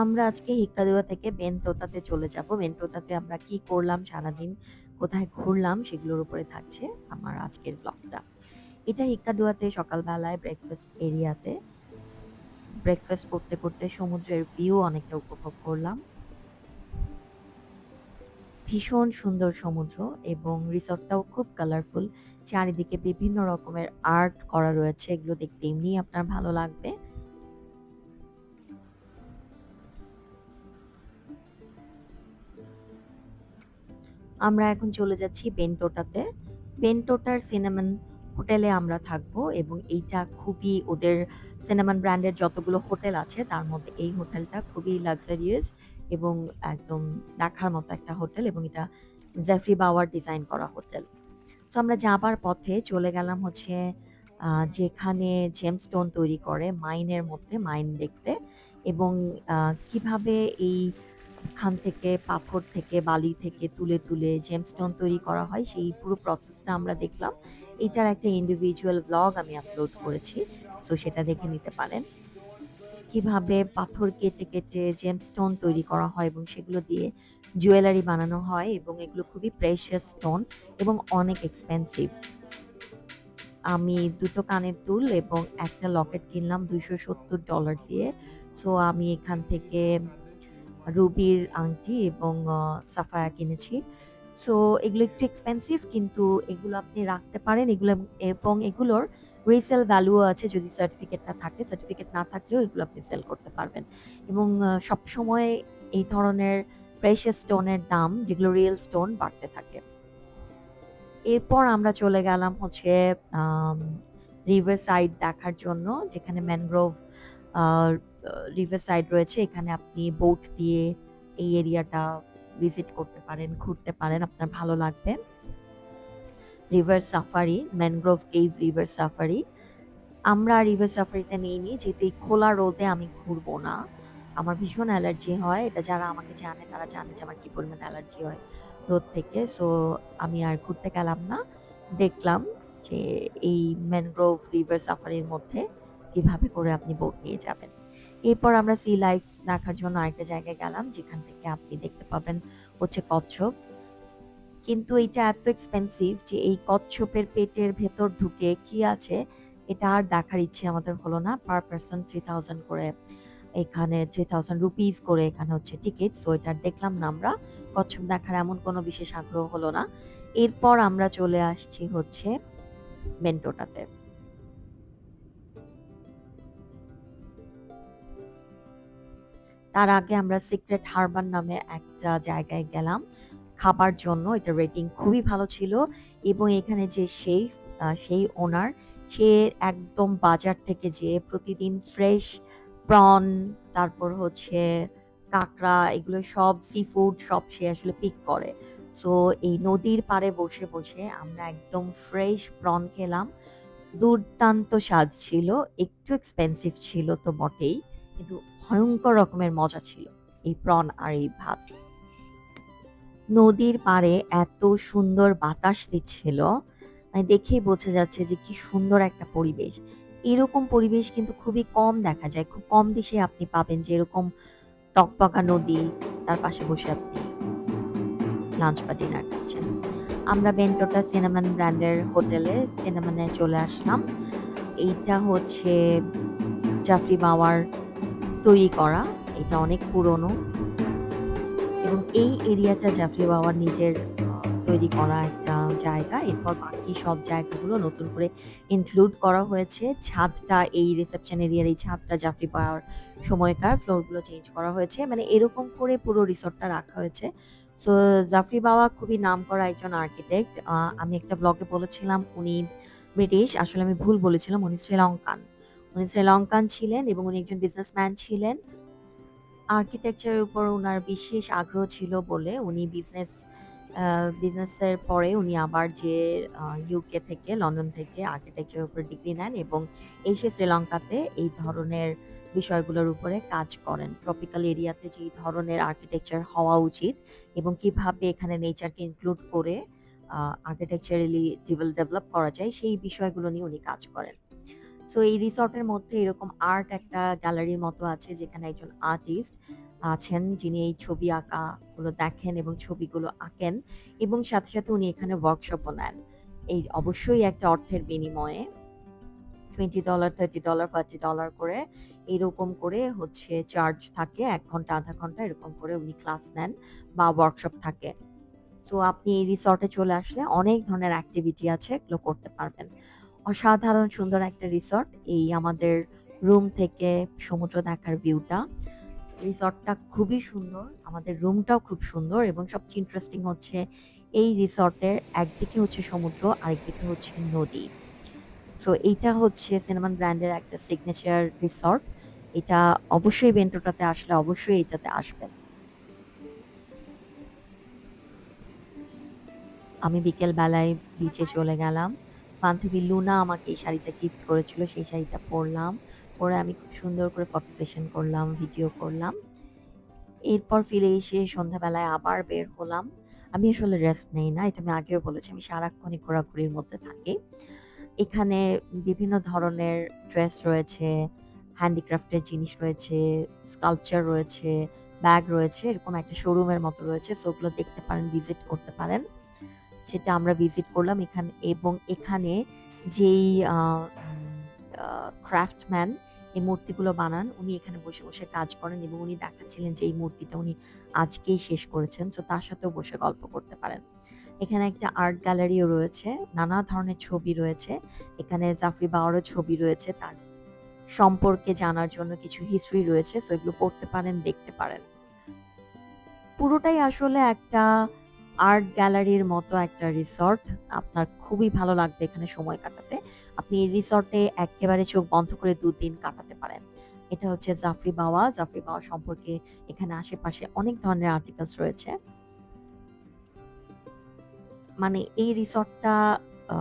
আমরা আজকে হিক্কাদুয়া থেকে বেনতোতাতে চলে যাব। বেনতোতাতে আমরা কি করলাম সারাদিন, কোথায় ঘুরলাম সেগুলোর উপরে থাকছে আমার আজকের ব্লগটা। এটা হিক্কাদুয়াতে সকালবেলায় ব্রেকফাস্ট এরিয়াতে। ব্রেকফাস্ট করতে, করতে সমুদ্রের ভিউ অনেকটা উপভোগ করলাম। ভীষণ সুন্দর সমুদ্র এবং রিসোর্টটাও খুব কালারফুল। চারিদিকে বিভিন্ন রকমের আর্ট করা রয়েছে। এগুলো দেখতে এমনিই আপনার ভালো লাগবে। আমরা এখন চলে যাচ্ছি বেন্টোটাতে। বেন্টোটার সিনামন হোটেলে আমরা থাকবো এবং এইটা খুবই ওদের সিনামন ব্র্যান্ডের যতগুলো হোটেল আছে তার মধ্যে এই হোটেলটা খুবই লাক্সারিয়াস এবং একদম দেখার মতো একটা হোটেল এবং এটা জেফরি বাওয়ার ডিজাইন করা হোটেল। সো আমরা যাবার পথে চলে গেলাম হচ্ছে যেখানে জেমস্টোন তৈরি করে মাইনের মধ্যে মাইন দেখতে এবং কিভাবে এই খান থেকে পাথর থেকে বালি থেকে তুলে তুলে জেমস্টোন তৈরি করা হয় সেই পুরো প্রসেসটা আমরা দেখলাম। এটার একটা ইন্ডিভিজুয়াল ব্লগ আমি আপলোড করেছি, সো সেটা দেখে নিতে পারেন। কিভাবে পাথর কেটে কেটে জেমস্টোন তৈরি করা হয় এবং সেগুলো দিয়ে জুয়েলারি বানানো হয় এবং এগুলো খুবই প্রেশিয়াস স্টোন এবং অনেক এক্সপেন্সিভ। আমি দুটো কানের দুল এবং একটা লকেট কিনলাম $270 দিয়ে। সো আমি এখান থেকে রুবির আংটি এবং সাফায়া কিনেছি। সো এগুলো একটু এক্সপেন্সিভ কিন্তু এগুলো আপনি রাখতে পারেন এগুলো এবং এগুলোর রিসেল ভ্যালুও আছে যদি সার্টিফিকেটটা থাকে। সার্টিফিকেট না থাকলেও এগুলো আপনি সেল করতে পারবেন এবং সবসময় এই ধরনের প্রেশাস স্টোনের দাম যেগুলো রিয়েল স্টোন বাড়তে থাকে। এরপর আমরা চলে গেলাম হচ্ছে আম রিভার সাইড দেখার জন্য যেখানে ম্যানগ্রোভ আ রিভার সাইড রয়েছে। এখানে আপনি বোট দিয়ে এই এরিয়াটা ভিজিট করতে পারেন, ঘুরতে পারেন। আপনার ভালো লাগবে। River safari, mangrove cave river safari. আমরা রিভার সাফারিটা নিইনি যেহেতু এই খোলা রোদে আমি ঘুরবো না। আমার ভীষণ অ্যালার্জি হয়। এটা যারা আমাকে জানে তারা জানে যে আমার কি পরিমাণ অ্যালার্জি হয় রোদ থেকে। সো আমি আর ঘুরতে গেলাম না। দেখলাম যে এই ম্যানগ্রোভ রিভার সাফারির মধ্যে কিভাবে করে আপনি বোট নিয়ে যাবেন। এরপর আমরা সি লাইফ দেখার জন্য আরেকটা জায়গায় গেলাম যেখান থেকে আপনি দেখতে পাবেন হচ্ছে কচ্ছপ। কিন্তু এইটা এত এক্সপেন্সিভ যে এই কচ্ছপের পেটের ভেতর ঢুকে কি আছে এটা আর দেখার ইচ্ছে আমাদের হলো না। পার পারসন 3000 করে এখানে ₹3000 করে এখানে হচ্ছে টিকিট। সো এটা আর দেখলাম না আমরা। কচ্ছপ দেখার এমন কোনো বিশেষ আগ্রহ হলো না। এরপর আমরা চলে আসছি হচ্ছে বেন্টোটাতে। তার আগে আমরা সিক্রেট হারবার নামে একটা জায়গায় গেলাম খাবার জন্য। এটার রেটিং খুবই ভালো ছিল এবং এখানে যে শেফ সেই ওনার সে একদম বাজার থেকে যেয়ে প্রতিদিন ফ্রেশ প্রন তারপর হচ্ছে কাঁকড়া এগুলো সব সি-ফুড সব সে আসলে পিক করে। সো এই নদীর পাড়ে বসে, বসে আমরা একদম ফ্রেশ প্রন খেলাম। দুর্দান্ত স্বাদ ছিল। একটু এক্সপেনসিভ ছিল তো বটেই। কিন্তু ভয়ংকর রকমের মজা ছিল এই প্রন আর এই ভাত। নদীর পাড়ে এত সুন্দর বাতাস দিচ্ছিল, মানে দেখেই বোঝা যাচ্ছে যে কি সুন্দর একটা পরিবেশ। এরকম পরিবেশ কিন্তু খুবই কম দেখা যায়। খুব কম দেশে আপনি পাবেন যে এরকম টকটকা নদী, তার পাশে বসে আপনি লাঞ্চ বা ডিনার খাচ্ছেন। আমরা বেন্টোটা সিনামন ব্র্যান্ডের হোটেলে সিনামনে চলে আসলাম। এইটা হচ্ছে জাফরি বাওয়ার তৈরি করা। এটা অনেক পুরনো এবং এই এরিয়াটা জাফরি বাওয়ার নিজের তৈরি করা একটা জায়গা। এরপর বাকি সব জায়গাগুলো নতুন করে ইনক্লুড করা হয়েছে। ছাদটা এই রিসেপশন এরিয়ার এই ছাদটা জাফরি বাওয়ার সময়কার ফ্লোরগুলো চেঞ্জ করা হয়েছে। মানে এরকম করে পুরো রিসোর্টটা রাখা হয়েছে। সো জাফরি বাওয়া খুবই নামকরা একজন আর্কিটেক্ট। আমি একটা ব্লগে বলেছিলাম উনি ব্রিটিশ। আসলে আমি ভুল বলেছিলাম। উনি শ্রীলঙ্কান। উনি শ্রীলঙ্কান ছিলেন এবং উনি একজন বিজনেসম্যান ছিলেন। আর্কিটেকচারের উপর উনার বিশেষ আগ্রহ ছিল বলে উনি বিজনেসের পরে উনি আবার যেয়ে ইউকে থেকে লন্ডন থেকে আর্কিটেকচারের উপর ডিগ্রি নেন এবং এসে শ্রীলঙ্কাতে এই ধরনের বিষয়গুলোর উপরে কাজ করেন। ট্রপিক্যাল এরিয়াতে যেই ধরনের আর্কিটেকচার হওয়া উচিত এবং কিভাবে এখানে নেচারকে ইনক্লুড করে আর্কিটেকচারালি ডেভেলপ করা যায় সেই বিষয়গুলো নিয়ে উনি কাজ করেন। সো এই রিসর্টের মধ্যে এরকম আর্ট একটা গ্যালারির মতো আছে যেখানে একজন আর্টিস্ট আছেন যিনি এই ছবি আঁকাগুলো দেখেন এবং ছবিগুলো আঁকেন এবং সাথে উনি এখানে ওয়ার্কশপও নেন। এই অবশ্যই একটা অর্থের বিনিময়ে $20, $30, $40 করে এরকম করে হচ্ছে চার্জ থাকে। ১ ঘন্টা, ০.৫ ঘন্টা এরকম করে উনি ক্লাস নেন বা ওয়ার্কশপ থাকে। সো আপনি এই রিসর্টে চলে আসলে অনেক ধরনের অ্যাক্টিভিটি আছে, এগুলো করতে পারবেন। অসাধারণ সুন্দর একটা রিসর্ট। এই আমাদের রুম থেকে সমুদ্র দেখার ভিউটা। রিসর্টটা খুবই সুন্দর। আমাদের রুমটাও খুব সুন্দর এবং সবচেয়ে ইন্টারেস্টিং হচ্ছে এই রিসর্টের একদিকে হচ্ছে সমুদ্র, আরেকদিকে হচ্ছে নদী। সো এইটা হচ্ছে সিনামন ব্র্যান্ডের একটা সিগনেচার রিসর্ট। এটা অবশ্যই বেন্টোটাতে আসলে অবশ্যই এটাতে আসবেন। আমি বিকেল বেলায় বিচে চলে গেলাম। বান্ধবী লুনা আমাকে এই শাড়িটা গিফট করেছিল। সেই শাড়িটা পরলাম। পরে আমি খুব সুন্দর করে ফটো সেশন করলাম, ভিডিও করলাম। এরপর ফিরে এসে সন্ধ্যাবেলায় আবার বের হলাম। আমি আসলে রেস্ট নেই না। এটা আমি আগেও বলেছি। আমি সারাক্ষণই ঘোরাঘুরির মধ্যে থাকি। এখানে বিভিন্ন ধরনের ড্রেস রয়েছে, হ্যান্ডিক্রাফটের জিনিস রয়েছে, স্কাল্পচার রয়েছে, ব্যাগ রয়েছে। এরকম একটা শোরুমের মতো রয়েছে। সো ওগুলো দেখতে পারেন, ভিজিট করতে পারেন। সেটা আমরা ভিজিট করলাম এখানে এবং এখানে যেই আ উম আ ক্রাফটম্যান এই মূর্তিগুলো বানান, উনি এখানে বসে কাজ করেন এবং উনি দেখাচ্ছিলেন যে এই মূর্তিটা উনি আজকেই শেষ করেছেন। সো তার সাথেও বসে গল্প করতে পারেন। এখানে একটা আর্ট গ্যালারিও রয়েছে। নানা ধরনের ছবি রয়েছে। এখানে জাফরি বাওয়ারও ছবি রয়েছে। তার সম্পর্কে জানার জন্য কিছু হিস্ট্রি রয়েছে। সো এগুলো পড়তে পারেন, দেখতে পারেন। পুরোটাই আসলে একটা আর্ট গ্যালারির মতো একটা রিসর্ট। আপনার খুবই ভালো লাগবে এখানে সময় কাটাতে। আপনি এই রিসর্টে এক্কেবারে চোখ বন্ধ করে ২ দিন কাটাতে পারেন। এটা হচ্ছে জাফরি বাওয়া। জাফরি বাওয়া সম্পর্কে এখানে আশেপাশে অনেক ধরনের আর্টিকেলস রয়েছে। মানে এই রিসর্টটা আ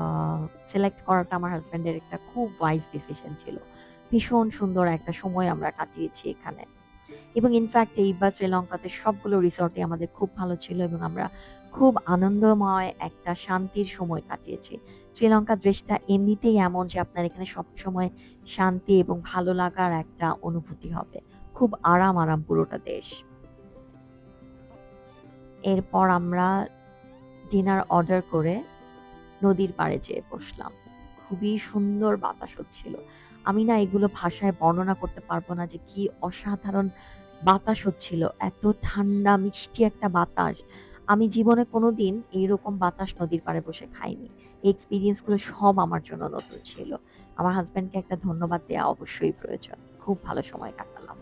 সিলেক্ট করাটা আমার হাসব্যান্ডের একটা খুব ওয়াইজ ডিসিশন ছিল। ভীষণ সুন্দর একটা সময় আমরা কাটিয়েছি এখানে। এবং ইনফ্যাক্ট এইবার শ্রীলঙ্কাতে সবগুলো রিসর্টই আমাদের খুব ভালো ছিল এবং আমরা খুব আনন্দময় একটা শান্তির সময় কাটিয়েছি। শ্রীলঙ্কার দেশটা এমনিতেই এমন যে আপনার এখানে সবসময় শান্তি এবং ভালো লাগার একটা অনুভূতি হবে। খুব আরাম পুরোটা দেশ। এরপর আমরা ডিনার অর্ডার করে নদীর পাড়ে যেয়ে বসলাম। খুবই সুন্দর বাতাস হচ্ছিল। আমি না এগুলো ভাষায় বর্ণনা করতে পারব না যে কি অসাধারণ বাতাস হচ্ছিল। এত ঠান্ডা মিষ্টি একটা বাতাস। আমি জীবনে কোনোদিন এইরকম বাতাস নদীর পাড়ে বসে খাইনি। এই এক্সপেরিয়েন্স গুলো সব আমার জন্য নতুন ছিল। আমার হাসব্যান্ডকে একটা ধন্যবাদ দেয়া অবশ্যই প্রয়োজন। খুব ভালো সময় কাটালাম।